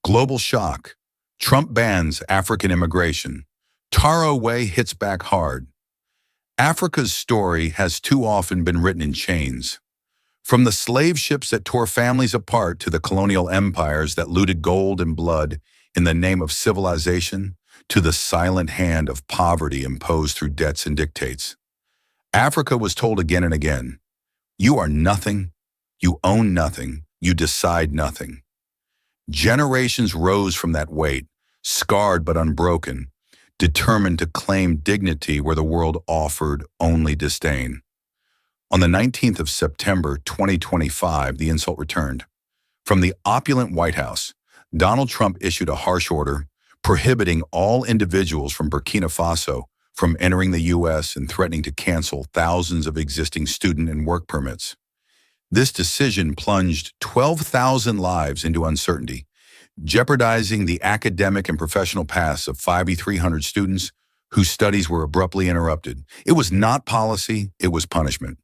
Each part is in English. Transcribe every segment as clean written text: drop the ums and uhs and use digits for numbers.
Global shock. Trump bans African immigration. Traoré hits back hard. Africa's story has too often been written in chains. From the slave ships that tore families apart to the colonial empires that looted gold and blood in the name of civilization, to the silent hand of poverty imposed through debts and dictates. Africa was told again and again, you are nothing, you own nothing, you decide nothing. Generations rose from that weight, scarred but unbroken, determined to claim dignity where the world offered only disdain. On the 19th of September 2025, the insult returned. From the opulent White House, Donald Trump issued a harsh order prohibiting all individuals from Burkina Faso from entering the U.S. and threatening to cancel thousands of existing student and work permits. This decision plunged 12,000 lives into uncertainty, jeopardizing the academic and professional paths of 5,300 students whose studies were abruptly interrupted. It was not policy, it was punishment.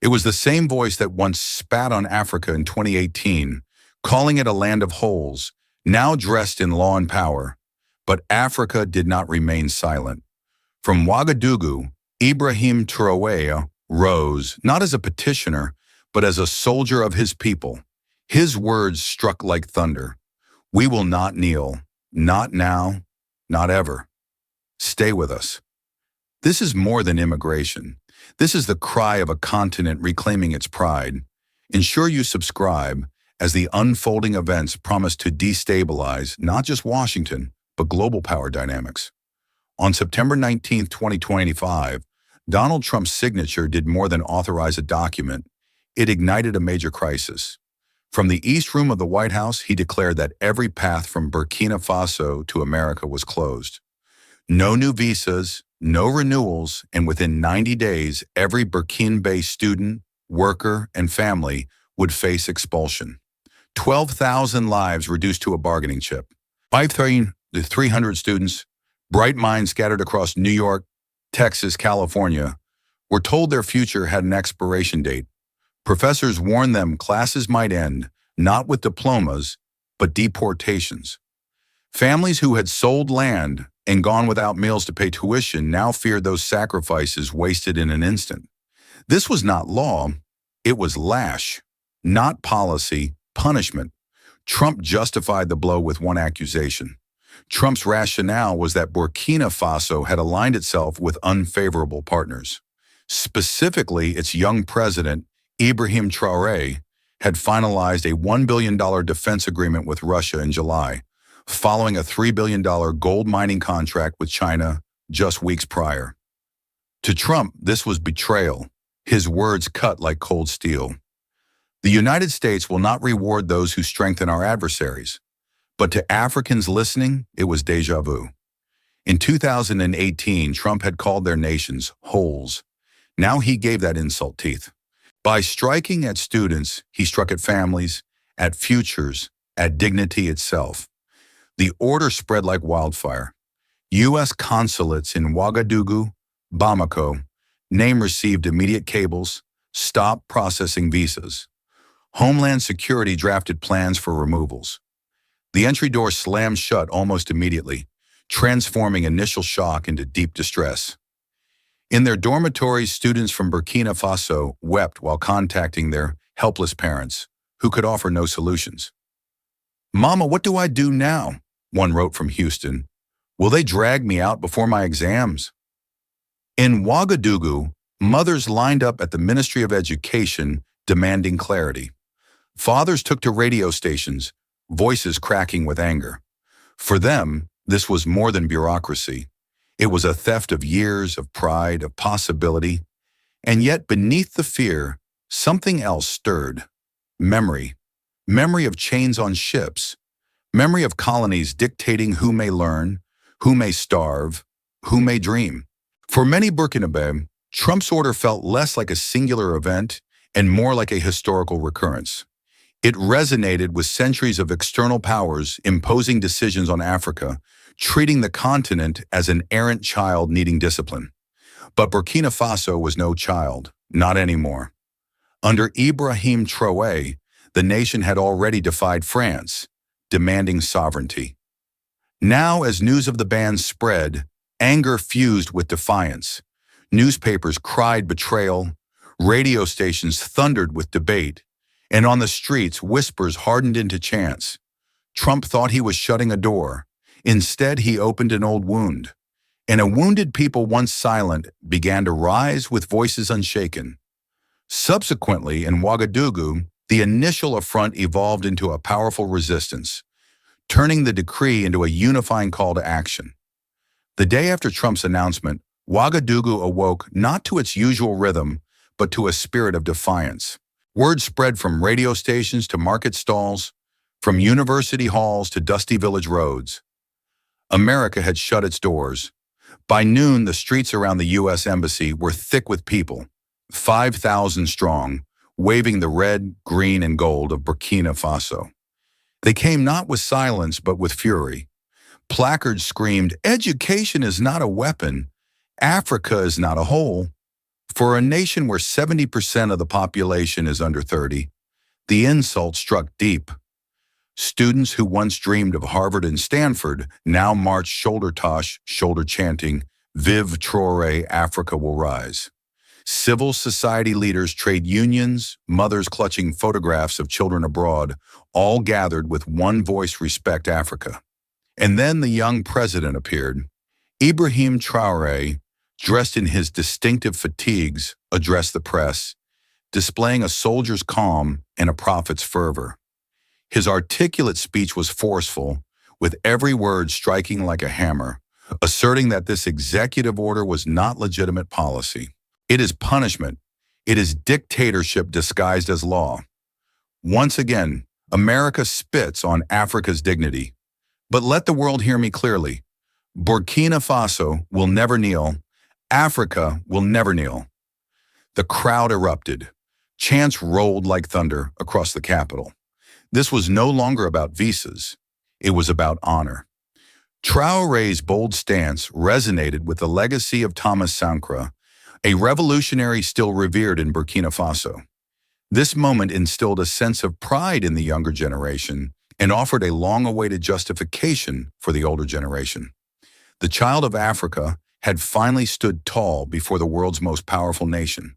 It was the same voice that once spat on Africa in 2018, calling it a land of holes, now dressed in law and power. But Africa did not remain silent. From Ouagadougou, Ibrahim Traoré rose, not as a petitioner, but as a soldier of his people. His words struck like thunder. We will not kneel, not now, not ever. Stay with us. This is more than immigration. This is the cry of a continent reclaiming its pride. Ensure you subscribe, as the unfolding events promise to destabilize not just Washington, but global power dynamics. On September 19, 2025, Donald Trump's signature did more than authorize a document. It ignited a major crisis. From the East Room of the White House, he declared that every path from Burkina Faso to America was closed. No new visas, no renewals, and within 90 days, every Burkina-based student, worker, and family would face expulsion. 12,000 lives reduced to a bargaining chip. 5,300 students, bright minds scattered across New York, Texas, California, were told their future had an expiration date. Professors warned them classes might end, not with diplomas, but deportations. Families who had sold land and gone without meals to pay tuition now feared those sacrifices wasted in an instant. This was not law, it was lash, not policy, punishment. Trump justified the blow with one accusation. Trump's rationale was that Burkina Faso had aligned itself with unfavorable partners. Specifically, its young president, Ibrahim Traoré, had finalized a $1 billion defense agreement with Russia in July, following a $3 billion gold mining contract with China just weeks prior. To Trump, this was betrayal, his words cut like cold steel. The United States will not reward those who strengthen our adversaries. But to Africans listening, it was déjà vu. In 2018, Trump had called their nations holes. Now he gave that insult teeth. By striking at students, he struck at families, at futures, at dignity itself. The order spread like wildfire. U.S. consulates in Ouagadougou, Bamako, name received immediate cables, stopped processing visas. Homeland Security drafted plans for removals. The entry door slammed shut almost immediately, transforming initial shock into deep distress. In their dormitories, students from Burkina Faso wept while contacting their helpless parents, who could offer no solutions. "Mama, what do I do now?" one wrote from Houston. "Will they drag me out before my exams?" In Ouagadougou, mothers lined up at the Ministry of Education demanding clarity. Fathers took to radio stations, voices cracking with anger. For them, this was more than bureaucracy. It was a theft of years, of pride, of possibility. And yet, beneath the fear, something else stirred. Memory. Memory of chains on ships. Memory of colonies dictating who may learn, who may starve, who may dream. For many Burkinabé, Trump's order felt less like a singular event and more like a historical recurrence. It resonated with centuries of external powers imposing decisions on Africa, treating the continent as an errant child needing discipline. But Burkina Faso was no child, not anymore. Under Ibrahim Traoré, the nation had already defied France, demanding sovereignty. Now, as news of the ban spread, anger fused with defiance. Newspapers cried betrayal, radio stations thundered with debate, and on the streets, whispers hardened into chants. Trump thought he was shutting a door. Instead, he opened an old wound. And a wounded people once silent began to rise with voices unshaken. Subsequently, in Ouagadougou, the initial affront evolved into a powerful resistance, turning the decree into a unifying call to action. The day after Trump's announcement, Ouagadougou awoke not to its usual rhythm, but to a spirit of defiance. Word spread from radio stations to market stalls, from university halls to dusty village roads. America had shut its doors. By noon, the streets around the U.S. Embassy were thick with people, 5,000 strong, waving the red, green, and gold of Burkina Faso. They came not with silence, but with fury. Placards screamed, "Education is not a weapon. Africa is not a whole." For a nation where 70% of the population is under 30, the insult struck deep. Students who once dreamed of Harvard and Stanford now marched shoulder-to shoulder chanting, "Vive Traoré, Africa will rise." Civil society leaders, trade unions, mothers clutching photographs of children abroad, all gathered with one voice: respect Africa. And then the young president appeared. Ibrahim Traoré, dressed in his distinctive fatigues, addressed the press, displaying a soldier's calm and a prophet's fervor. His articulate speech was forceful, with every word striking like a hammer, asserting that this executive order was not legitimate policy. It is punishment. It is dictatorship disguised as law. Once again, America spits on Africa's dignity. But let the world hear me clearly. Burkina Faso will never kneel. Africa will never kneel. The crowd erupted. Chants rolled like thunder across the capital. This was no longer about visas. It was about honor. Traoré's bold stance resonated with the legacy of Thomas Sankara, a revolutionary still revered in Burkina Faso. This moment instilled a sense of pride in the younger generation and offered a long-awaited justification for the older generation. The child of Africa had finally stood tall before the world's most powerful nation.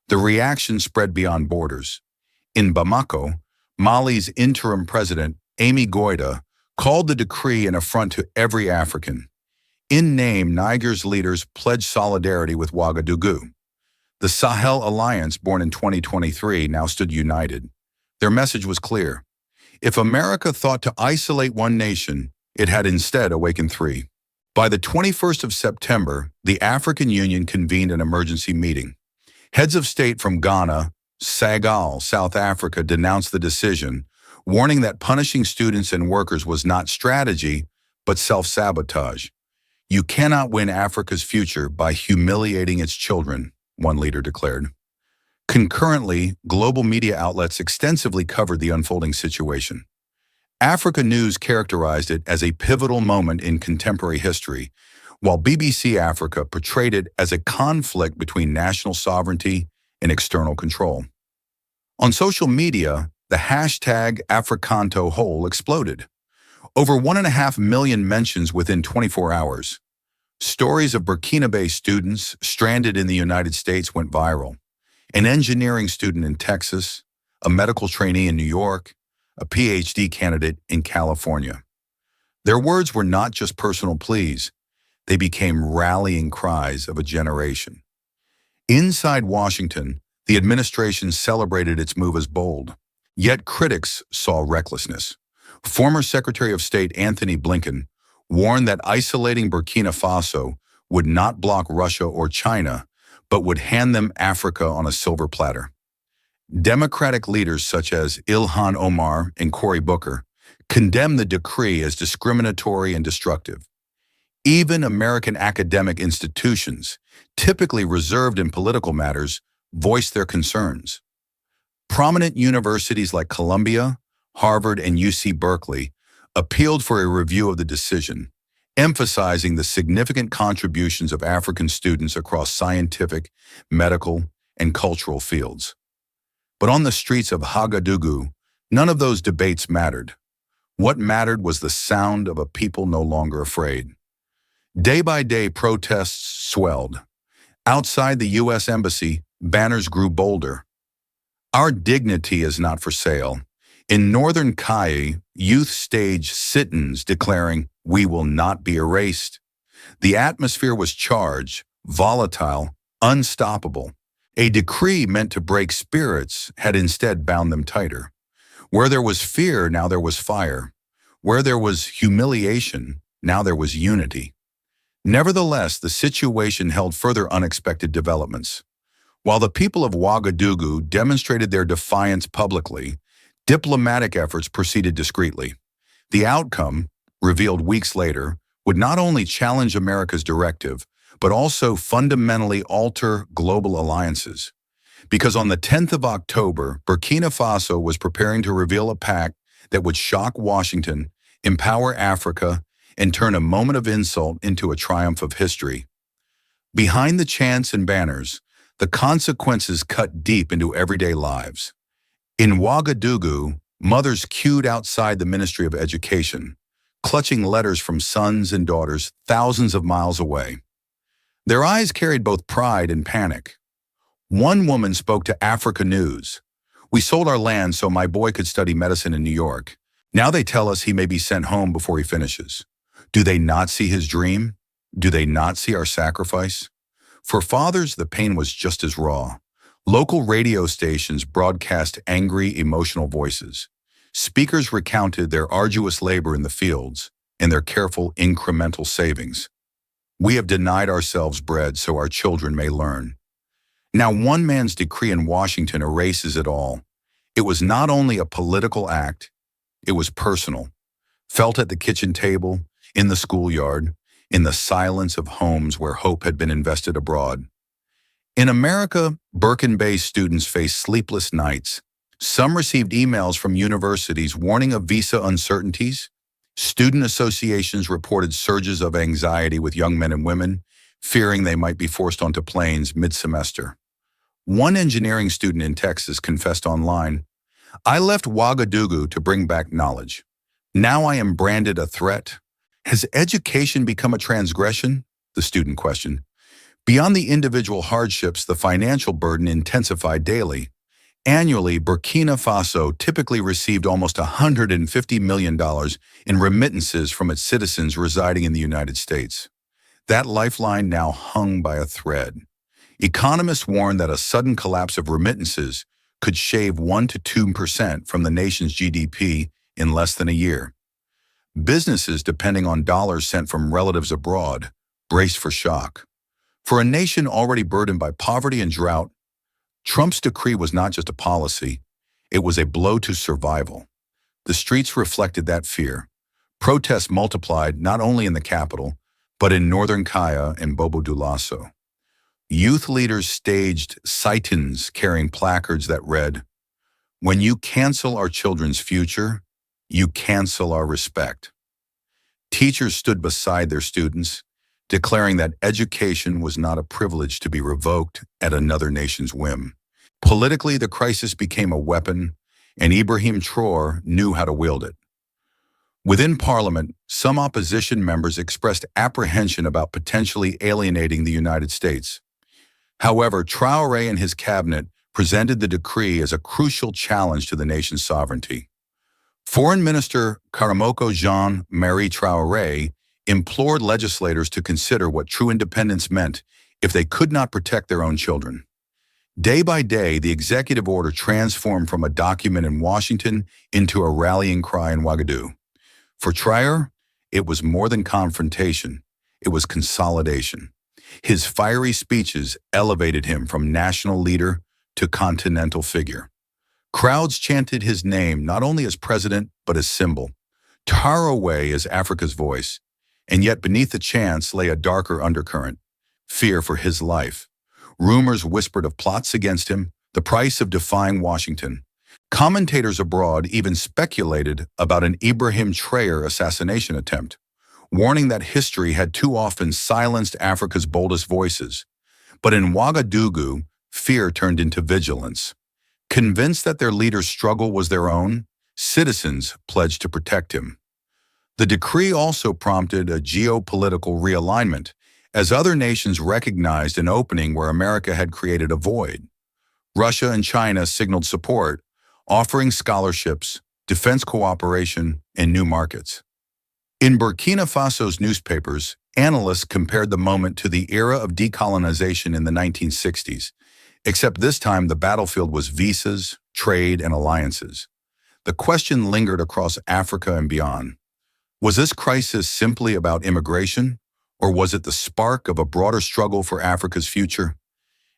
The reaction spread beyond borders. In Bamako, Mali's interim president, Amy Goïta, called the decree an affront to every African. In name, Niger's leaders pledged solidarity with Ouagadougou. The Sahel Alliance, born in 2023, now stood united. Their message was clear. If America thought to isolate one nation, it had instead awakened three. By the 21st of September, the African Union convened an emergency meeting. Heads of state from Ghana, Senegal, South Africa denounced the decision, warning that punishing students and workers was not strategy, but self-sabotage. "You cannot win Africa's future by humiliating its children," one leader declared. Concurrently, global media outlets extensively covered the unfolding situation. Africa News characterized it as a pivotal moment in contemporary history, while BBC Africa portrayed it as a conflict between national sovereignty and external control. On social media, the hashtag #AfricantoWhole exploded. Over 1.5 million mentions within 24 hours. Stories of Burkinabe students stranded in the United States went viral. An engineering student in Texas, a medical trainee in New York, a PhD candidate in California. Their words were not just personal pleas. They became rallying cries of a generation. Inside Washington, the administration celebrated its move as bold. Yet critics saw recklessness. Former Secretary of State Anthony Blinken warned that isolating Burkina Faso would not block Russia or China, but would hand them Africa on a silver platter. Democratic leaders such as Ilhan Omar and Cory Booker condemned the decree as discriminatory and destructive. Even American academic institutions, typically reserved in political matters, voiced their concerns. Prominent universities like Columbia, Harvard, and UC Berkeley appealed for a review of the decision, emphasizing the significant contributions of African students across scientific, medical, and cultural fields. But on the streets of Ouagadougou, none of those debates mattered. What mattered was the sound of a people no longer afraid. Day by day, protests swelled. Outside the U.S. Embassy, banners grew bolder. Our dignity is not for sale. In northern Kaya, youth staged sit-ins declaring, "We will not be erased." The atmosphere was charged, volatile, unstoppable. A decree meant to break spirits had instead bound them tighter. Where there was fear, now there was fire. Where there was humiliation, now there was unity. Nevertheless, the situation held further unexpected developments. While the people of Ouagadougou demonstrated their defiance publicly, diplomatic efforts proceeded discreetly. The outcome, revealed weeks later, would not only challenge America's directive, but also fundamentally alter global alliances. Because on the 10th of October, Burkina Faso was preparing to reveal a pact that would shock Washington, empower Africa, and turn a moment of insult into a triumph of history. Behind the chants and banners, the consequences cut deep into everyday lives. In Ouagadougou, mothers queued outside the Ministry of Education, clutching letters from sons and daughters thousands of miles away. Their eyes carried both pride and panic. One woman spoke to Africa News. "We sold our land so my boy could study medicine in New York. Now they tell us he may be sent home before he finishes. Do they not see his dream? Do they not see our sacrifice?" For fathers, the pain was just as raw. Local radio stations broadcast angry, emotional voices. Speakers recounted their arduous labor in the fields and their careful incremental savings. "We have denied ourselves bread so our children may learn." Now, one man's decree in Washington erases it all. It was not only a political act, it was personal. Felt at the kitchen table, in the schoolyard, in the silence of homes where hope had been invested abroad. In America, Birkin-based students faced sleepless nights. Some received emails from universities warning of visa uncertainties. Student associations reported surges of anxiety with young men and women, fearing they might be forced onto planes mid-semester. One engineering student in Texas confessed online, "I left Ouagadougou to bring back knowledge. Now I am branded a threat." Has education become a transgression? The student questioned. Beyond the individual hardships, the financial burden intensified daily. Annually, Burkina Faso typically received almost $150 million in remittances from its citizens residing in the United States. That lifeline now hung by a thread. Economists warned that a sudden collapse of remittances could shave 1 to 2% from the nation's GDP in less than a year. Businesses depending on dollars sent from relatives abroad braced for shock. For a nation already burdened by poverty and drought, Trump's decree was not just a policy, it was a blow to survival. The streets reflected that fear. Protests multiplied not only in the capital, but in northern Kaya and Bobo Dioulasso. Youth leaders staged sit-ins carrying placards that read, "When you cancel our children's future, you cancel our respect." Teachers stood beside their students, declaring that education was not a privilege to be revoked at another nation's whim. Politically, the crisis became a weapon, and Ibrahim Traoré knew how to wield it. Within Parliament, some opposition members expressed apprehension about potentially alienating the United States. However, Traoré and his cabinet presented the decree as a crucial challenge to the nation's sovereignty. Foreign Minister Karamoko Jean-Marie Traoré implored legislators to consider what true independence meant if they could not protect their own children. Day by day, the executive order transformed from a document in Washington into a rallying cry in Ouagadougou. For Traoré, it was more than confrontation, it was consolidation. His fiery speeches elevated him from national leader to continental figure. Crowds chanted his name not only as president, but as symbol. Traoré is Africa's voice, and yet beneath the chants lay a darker undercurrent, fear for his life. Rumors whispered of plots against him, the price of defying Washington. Commentators abroad even speculated about an Ibrahim Traoré assassination attempt, warning that history had too often silenced Africa's boldest voices. But in Ouagadougou, fear turned into vigilance. Convinced that their leader's struggle was their own, Citizens pledged to protect him. The decree also prompted a geopolitical realignment, as other nations recognized an opening where America had created a void. Russia and China signaled support, offering scholarships, defense cooperation, and new markets. In Burkina Faso's newspapers, analysts compared the moment to the era of decolonization in the 1960s, except this time the battlefield was visas, trade, and alliances. The question lingered across Africa and beyond. Was this crisis simply about immigration, or was it the spark of a broader struggle for Africa's future?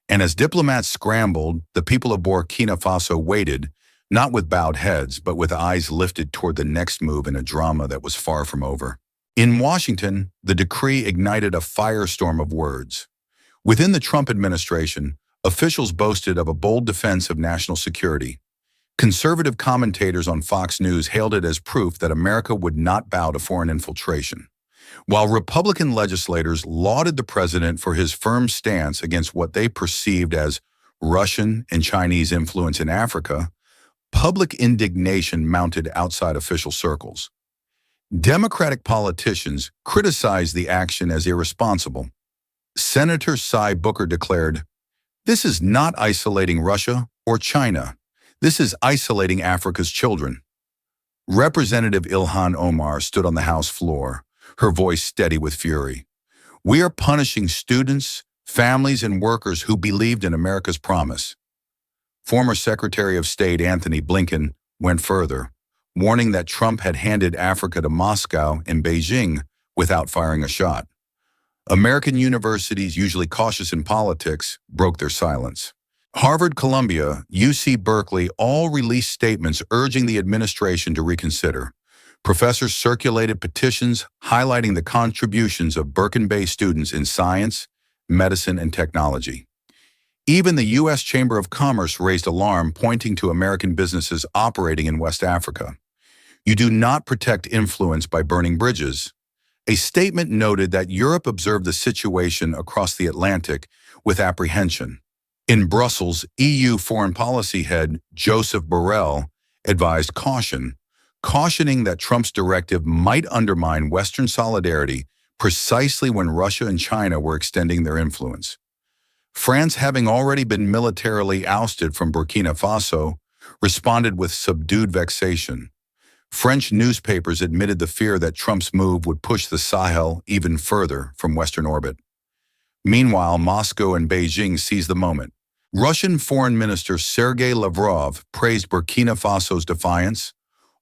And as diplomats scrambled, the people of Burkina Faso waited, not with bowed heads, but with eyes lifted toward the next move in a drama that was far from over. In Washington, the decree ignited a firestorm of words. Within the Trump administration, officials boasted of a bold defense of national security. Conservative commentators on Fox News hailed it as proof that America would not bow to foreign infiltration, while Republican legislators lauded the president for his firm stance against what they perceived as Russian and Chinese influence in Africa. Public indignation mounted outside official circles. Democratic politicians criticized the action as irresponsible. Senator Cy Booker declared, "This is not isolating Russia or China. This is isolating Africa's children." Representative Ilhan Omar stood on the House floor, her voice steady with fury. "We are punishing students, families, and workers who believed in America's promise." Former Secretary of State Antony Blinken went further, warning that Trump had handed Africa to Moscow and Beijing without firing a shot. American universities, usually cautious in politics, broke their silence. Harvard, Columbia, UC Berkeley all released statements urging the administration to reconsider. Professors circulated petitions highlighting the contributions of Berkeley students in science, medicine, and technology. Even the U.S. Chamber of Commerce raised alarm, pointing to American businesses operating in West Africa. "You do not protect influence by burning bridges." A statement noted that Europe observed the situation across the Atlantic with apprehension. In Brussels, EU Foreign Policy head Joseph Borrell advised caution, cautioning that Trump's directive might undermine Western solidarity precisely when Russia and China were extending their influence. France, having already been militarily ousted from Burkina Faso, responded with subdued vexation. French newspapers admitted the fear that Trump's move would push the Sahel even further from Western orbit. Meanwhile, Moscow and Beijing seized the moment. Russian Foreign Minister Sergei Lavrov praised Burkina Faso's defiance,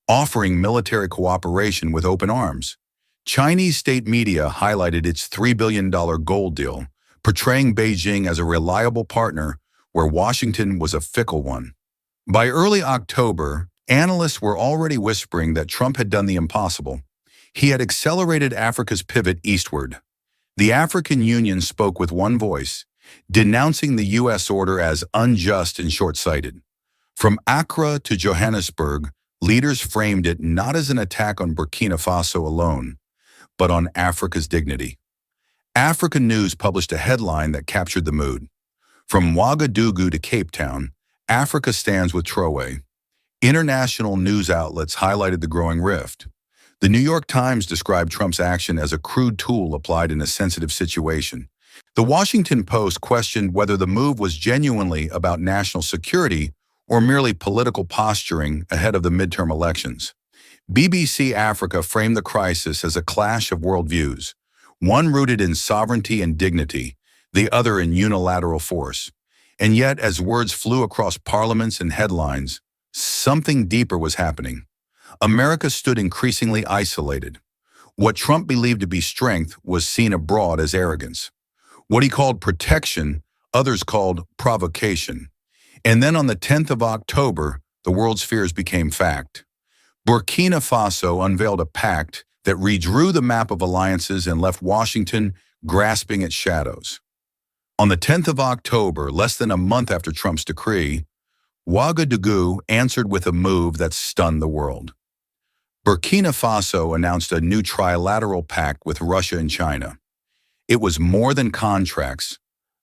offering military cooperation with open arms. Chinese state media highlighted its $3 billion gold deal, portraying Beijing as a reliable partner where Washington was a fickle one. By early October, analysts were already whispering that Trump had done the impossible. He had accelerated Africa's pivot eastward. The African Union spoke with one voice, denouncing the U.S. order as unjust and short-sighted. From Accra to Johannesburg, leaders framed it not as an attack on Burkina Faso alone, but on Africa's dignity. African News published a headline that captured the mood. From Ouagadougou to Cape Town, Africa stands with Traoré. International news outlets highlighted the growing rift. The New York Times described Trump's action as a crude tool applied in a sensitive situation. The Washington Post questioned whether the move was genuinely about national security or merely political posturing ahead of the midterm elections. BBC Africa framed the crisis as a clash of worldviews, one rooted in sovereignty and dignity, the other in unilateral force. And yet, as words flew across parliaments and headlines, something deeper was happening. America stood increasingly isolated. What Trump believed to be strength was seen abroad as arrogance. What he called protection, others called provocation. And then on the 10th of October, the world's fears became fact. Burkina Faso unveiled a pact that redrew the map of alliances and left Washington grasping at shadows. On the 10th of October, less than a month after Trump's decree, Ouagadougou answered with a move that stunned the world. Burkina Faso announced a new trilateral pact with Russia and China. It was more than contracts.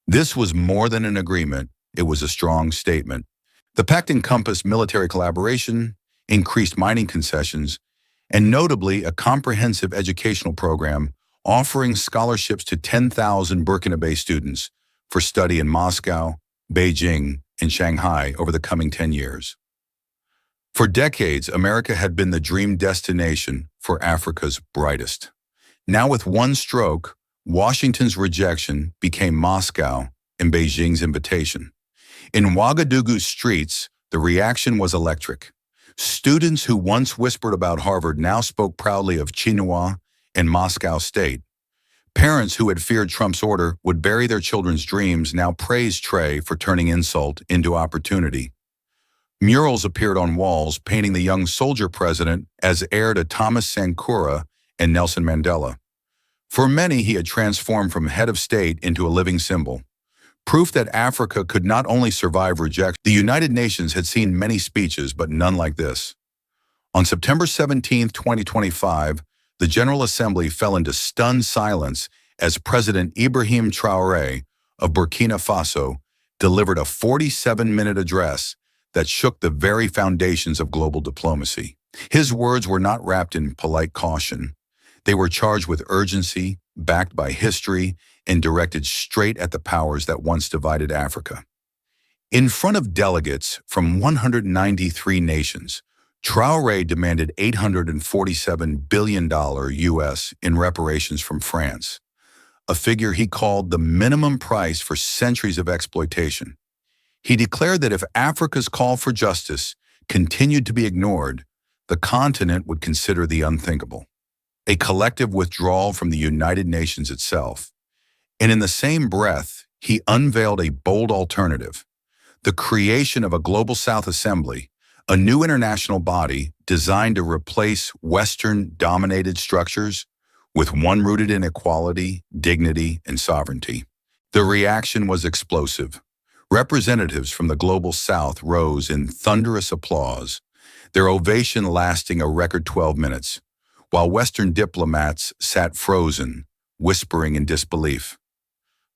This was more than an agreement. It was a strong statement. The pact encompassed military collaboration, increased mining concessions, and notably a comprehensive educational program offering scholarships to 10,000 Burkinabe students for study in Moscow, Beijing, and Shanghai over the coming 10 years. For decades, America had been the dream destination for Africa's brightest. Now with one stroke, Washington's rejection became Moscow and Beijing's invitation. In Ouagadougou's streets, the reaction was electric. Students who once whispered about Harvard now spoke proudly of Tsinghua and Moscow State. Parents who had feared Trump's order would bury their children's dreams now praised Traoré for turning insult into opportunity. Murals appeared on walls painting the young soldier president as heir to Thomas Sankara and Nelson Mandela. For many, he had transformed from head of state into a living symbol. Proof that Africa could not only survive rejection. The United Nations had seen many speeches, but none like this. On September 17, 2025, the General Assembly fell into stunned silence as President Ibrahim Traoré of Burkina Faso delivered a 47-minute address that shook the very foundations of global diplomacy. His words were not wrapped in polite caution. They were charged with urgency, backed by history, and directed straight at the powers that once divided Africa. In front of delegates from 193 nations, Traoré demanded $847 billion US in reparations from France, a figure he called the minimum price for centuries of exploitation. He declared that if Africa's call for justice continued to be ignored, the continent would consider the unthinkable, a collective withdrawal from the United Nations itself. And in the same breath, he unveiled a bold alternative, the creation of a Global South Assembly, a new international body designed to replace Western-dominated structures with one rooted in equality, dignity, and sovereignty. The reaction was explosive. Representatives from the Global South rose in thunderous applause, their ovation lasting a record 12 minutes, while Western diplomats sat frozen, whispering in disbelief.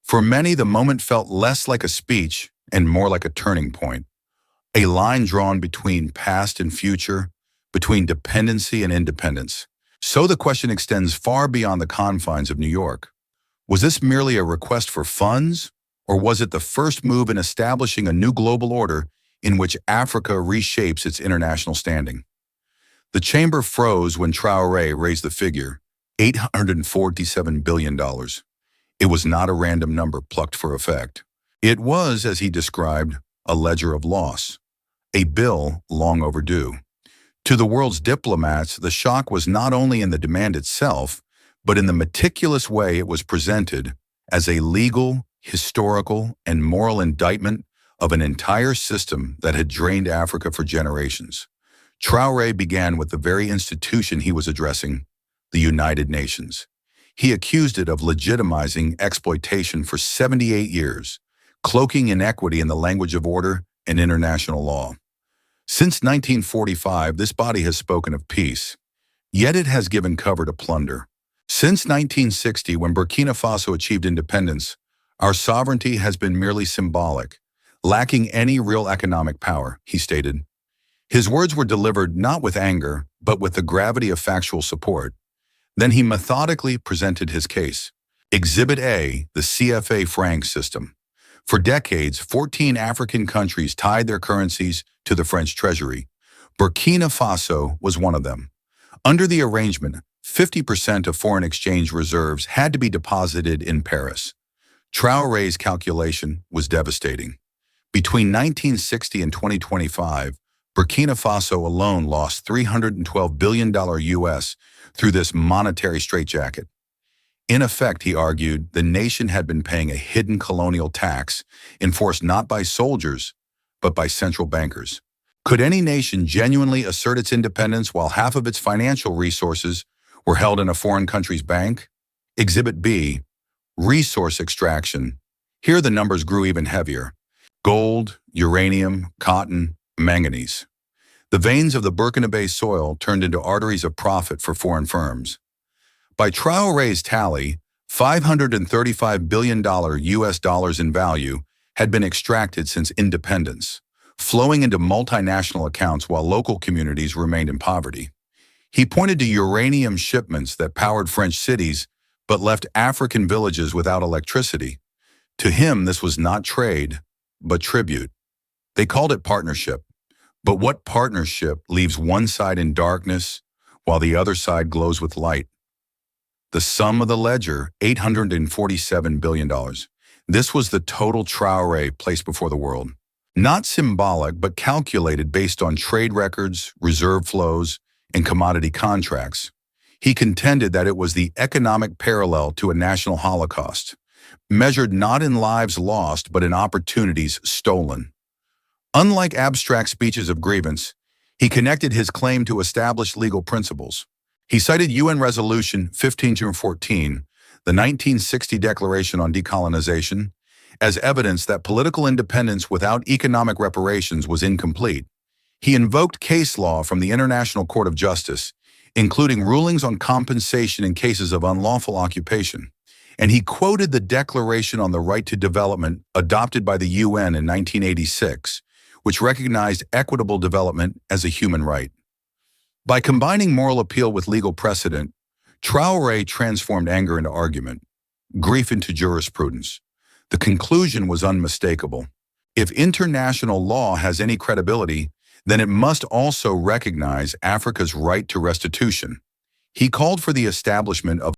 For many, the moment felt less like a speech and more like a turning point, a line drawn between past and future, between dependency and independence. So the question extends far beyond the confines of New York. Was this merely a request for funds, or was it the first move in establishing a new global order in which Africa reshapes its international standing? The chamber froze when Traoré raised the figure, $847 billion. It was not a random number plucked for effect. It was, as he described, a ledger of loss, a bill long overdue. To the world's diplomats, the shock was not only in the demand itself, but in the meticulous way it was presented as a legal, historical, and moral indictment of an entire system that had drained Africa for generations. Traoré began with the very institution he was addressing, the United Nations. He accused it of legitimizing exploitation for 78 years, cloaking inequity in the language of order and international law. Since 1945, this body has spoken of peace, yet it has given cover to plunder. Since 1960, when Burkina Faso achieved independence, our sovereignty has been merely symbolic, lacking any real economic power, he stated. His words were delivered not with anger, but with the gravity of factual support. Then he methodically presented his case. Exhibit A, the CFA franc system. For decades, 14 African countries tied their currencies to the French treasury. Burkina Faso was one of them. Under the arrangement, 50% of foreign exchange reserves had to be deposited in Paris. Traoré's calculation was devastating. Between 1960 and 2025, Burkina Faso alone lost $312 billion US through this monetary straitjacket. In effect, he argued, the nation had been paying a hidden colonial tax enforced not by soldiers, but by central bankers. Could any nation genuinely assert its independence while half of its financial resources were held in a foreign country's bank? Exhibit B, resource extraction. Here the numbers grew even heavier. Gold, uranium, cotton, manganese. The veins of the Burkinabe soil turned into arteries of profit for foreign firms. By Traoré's tally, $535 billion US dollars in value had been extracted since independence, flowing into multinational accounts while local communities remained in poverty. He pointed to uranium shipments that powered French cities but left African villages without electricity. To him, this was not trade, but tribute. They called it partnership. But what partnership leaves one side in darkness while the other side glows with light? The sum of the ledger, $847 billion. This was the total Traoré placed before the world. Not symbolic, but calculated based on trade records, reserve flows, and commodity contracts. He contended that it was the economic parallel to a national holocaust, measured not in lives lost, but in opportunities stolen. Unlike abstract speeches of grievance, he connected his claim to established legal principles. He cited UN Resolution 1514, the 1960 Declaration on Decolonization, as evidence that political independence without economic reparations was incomplete. He invoked case law from the International Court of Justice, including rulings on compensation in cases of unlawful occupation. And he quoted the Declaration on the Right to Development adopted by the UN in 1986, which recognized equitable development as a human right. By combining moral appeal with legal precedent, Traoré transformed anger into argument, grief into jurisprudence. The conclusion was unmistakable. If international law has any credibility, then it must also recognize Africa's right to restitution. He called for the establishment of